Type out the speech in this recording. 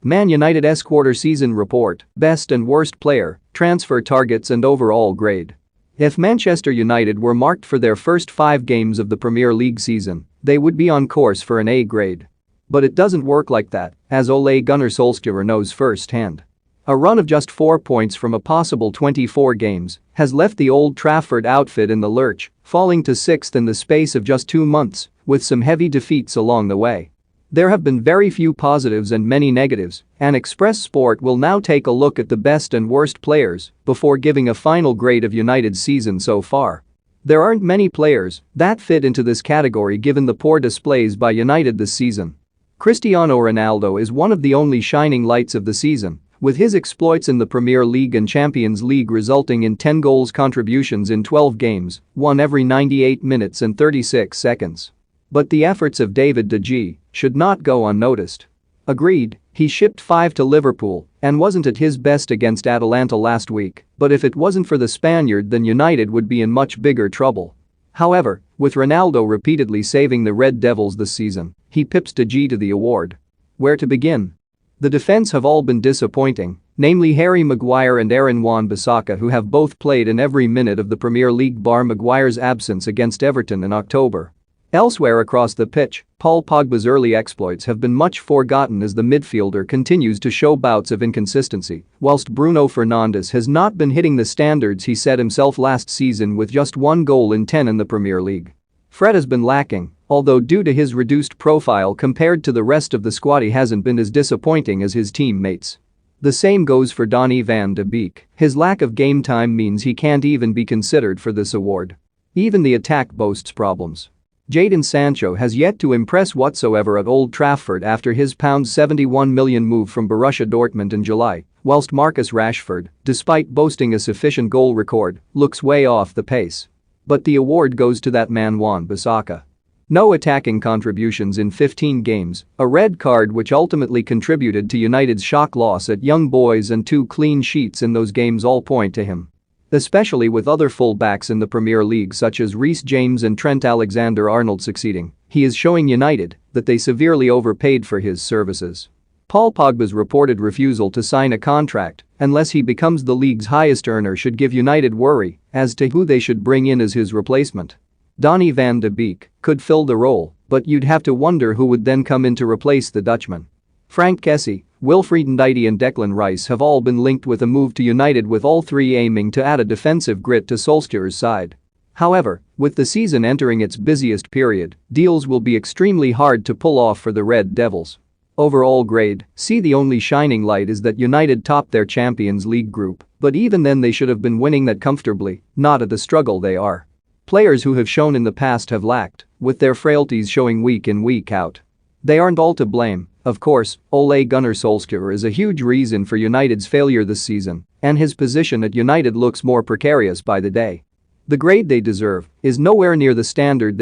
Man United's quarter-season report, best and worst player, transfer targets and overall grade. If Manchester United were marked for their first 5 games of the Premier League season, they would be on course for an A grade. But it doesn't work like that, as Ole Gunnar Solskjaer knows firsthand. A run of just 4 points from a possible 24 games has left the Old Trafford outfit in the lurch, falling to 6th in the space of just 2 months, with some heavy defeats along the way. There have been very few positives and many negatives, and Express Sport will now take a look at the best and worst players before giving a final grade of United's season so far. There aren't many players that fit into this category given the poor displays by United this season. Cristiano Ronaldo is one of the only shining lights of the season, with his exploits in the Premier League and Champions League resulting in 10 goals contributions in 12 games, one every 98 minutes and 36 seconds. But the efforts of David De Gea should not go unnoticed. Agreed, he shipped 5 to Liverpool and wasn't at his best against Atalanta last week, but if it wasn't for the Spaniard then United would be in much bigger trouble. However, with Ronaldo repeatedly saving the Red Devils this season, he pips De Gea to the award. Where to begin? The defense have all been disappointing, namely Harry Maguire and Aaron Wan-Bissaka, who have both played in every minute of the Premier League bar Maguire's absence against Everton in October. Elsewhere across the pitch, Paul Pogba's early exploits have been much forgotten as the midfielder continues to show bouts of inconsistency, whilst Bruno Fernandes has not been hitting the standards he set himself last season with just 1 goal in 10 in the Premier League. Fred has been lacking, although due to his reduced profile compared to the rest of the squad he hasn't been as disappointing as his teammates. The same goes for Donny van de Beek. His lack of game time means he can't even be considered for this award. Even the attack boasts problems. Jadon Sancho has yet to impress whatsoever at Old Trafford after his £71 million move from Borussia Dortmund in July, whilst Marcus Rashford, despite boasting a sufficient goal record, looks way off the pace. But the award goes to that man Wan-Bissaka. No attacking contributions in 15 games, a red card which ultimately contributed to United's shock loss at Young Boys and 2 clean sheets in those games all point to him. Especially with other full-backs in the Premier League such as Reece James and Trent Alexander-Arnold succeeding, he is showing United that they severely overpaid for his services. Paul Pogba's reported refusal to sign a contract unless he becomes the league's highest earner should give United worry as to who they should bring in as his replacement. Donny van de Beek could fill the role, but you'd have to wonder who would then come in to replace the Dutchman. Frank Kessie, Wilfried Ndidi and Declan Rice have all been linked with a move to United, with all 3 aiming to add a defensive grit to Solskjaer's side. However, with the season entering its busiest period, deals will be extremely hard to pull off for the Red Devils. Overall grade, see the only shining light is that United topped their Champions League group, but even then they should have been winning that comfortably, not at the struggle they are. Players who have shown in the past have lacked, with their frailties showing week in week out. They aren't all to blame, of course. Ole Gunnar Solskjaer is a huge reason for United's failure this season, and his position at United looks more precarious by the day. The grade they deserve is nowhere near the standard